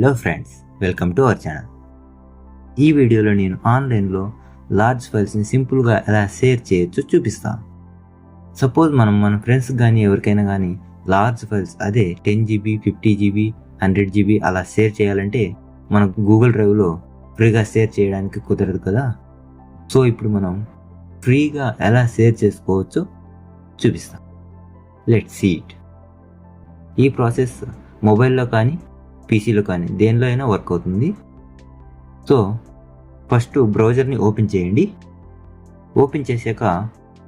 Hello friends, welcome to our channel. ఈ వీడియోలో నేను ఆన్లైన్లో లార్జ్ ఫైల్స్ని సింపుల్గా ఎలా షేర్ చేయొచ్చో చూపిస్తాను. సపోజ్ మన ఫ్రెండ్స్ కానీ ఎవరికైనా కానీ లార్జ్ ఫైల్స్ అదే 10 GB 50 GB 100 GB అలా షేర్ చేయాలంటే మనకు గూగుల్ డ్రైవ్లో ఫ్రీగా షేర్ చేయడానికి కుదరదు కదా. సో ఇప్పుడు మనం ఫ్రీగా ఎలా షేర్ చేసుకోవచ్చో చూపిస్తాం. Let's see it. ఈ ప్రాసెస్ మొబైల్లో కానీ పీసీలో కానీ దేనిలో అయినా వర్క్ అవుతుంది. సో ఫస్ట్ బ్రౌజర్ని ఓపెన్ చేయండి. ఓపెన్ చేశాక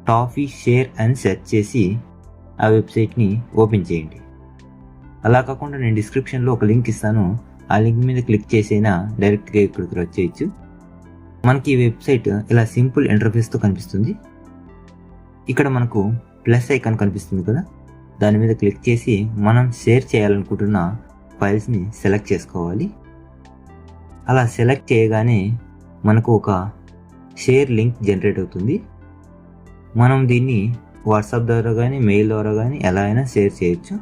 టాఫీ షేర్ అని సెర్చ్ చేసి ఆ వెబ్సైట్ని ఓపెన్ చేయండి. అలా కాకుండా నేను డిస్క్రిప్షన్లో ఒక లింక్ ఇస్తాను, ఆ లింక్ మీద క్లిక్ చేసైనా డైరెక్ట్గా ఇక్కడికి వచ్చేయచ్చు. మనకి ఈ వెబ్సైట్ ఇలా సింపుల్ ఇంటర్ఫేస్తో కనిపిస్తుంది. ఇక్కడ మనకు ప్లస్ ఐకాన్ కనిపిస్తుంది కదా, దాని మీద క్లిక్ చేసి మనం షేర్ చేయాలనుకుంటున్న ఫైల్స్ని సెలెక్ట్ చేసుకోవాలి. అలా సెలెక్ట్ చేయగానే మనకు ఒక షేర్ లింక్ జనరేట్ అవుతుంది. మనం దీన్ని వాట్సాప్ ద్వారా కానీ మెయిల్ ద్వారా కానీ ఎలా అయినా షేర్ చేయొచ్చు.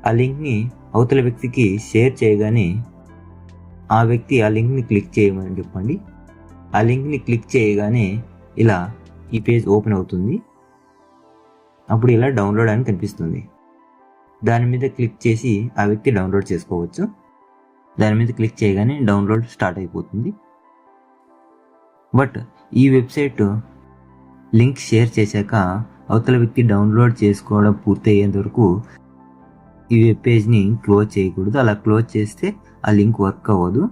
ఆ లింక్ని అవతల వ్యక్తికి షేర్ చేయగానే ఆ వ్యక్తి ఆ లింక్ని క్లిక్ చేయమని చెప్పండి. ఆ లింక్ని క్లిక్ చేయగానే ఇలా ఈ పేజ్ ఓపెన్ అవుతుంది. అప్పుడు ఇలా డౌన్లోడ్ అని కనిపిస్తుంది. దాని మీద క్లిక్ చేసి ఆ వ్యక్తి డౌన్లోడ్ చేసుకోవచ్చు. దాని మీద క్లిక్ చేయగానే డౌన్లోడ్ స్టార్ట్ అయిపోతుంది. బట్ ఈ వెబ్సైట్ లింక్ షేర్ చేశాక అవతల వ్యక్తి డౌన్లోడ్ చేసుకోవడం పూర్తి అయ్యేంత వరకు ఈ వెబ్ పేజ్ని క్లోజ్ చేయకూడదు. అలా క్లోజ్ చేస్తే ఆ లింక్ వర్క్ అవ్వదు.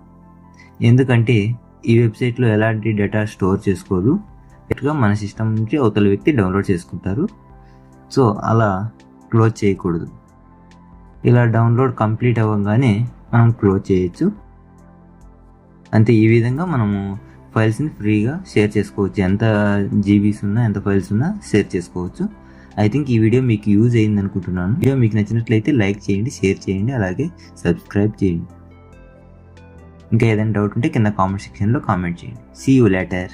ఎందుకంటే ఈ వెబ్సైట్లో ఎలాంటి డేటా స్టోర్ చేసుకోదు. డైరెక్ట్గా మన సిస్టమ్ నుంచి అవతల వ్యక్తి డౌన్లోడ్ చేసుకుంటారు. సో అలా క్లోజ్ చేయకూడదు. ఇలా డౌన్లోడ్ కంప్లీట్ అవ్వగానే మనం క్లోజ్ చేయొచ్చు. అంతే. ఈ విధంగా మనము ఫైల్స్ని ఫ్రీగా షేర్ చేసుకోవచ్చు. ఎంత జీబీస్ ఉన్నా ఎంత ఫైల్స్ ఉన్నా షేర్ చేసుకోవచ్చు. ఐ థింక్ ఈ వీడియో మీకు యూజ్ అయింది అనుకుంటున్నాను. వీడియో మీకు నచ్చినట్లయితే లైక్ చేయండి, షేర్ చేయండి, అలాగే సబ్స్క్రైబ్ చేయండి. ఇంకా ఏదైనా డౌట్ ఉంటే కింద కామెంట్ సెక్షన్లో కామెంట్ చేయండి. See you later.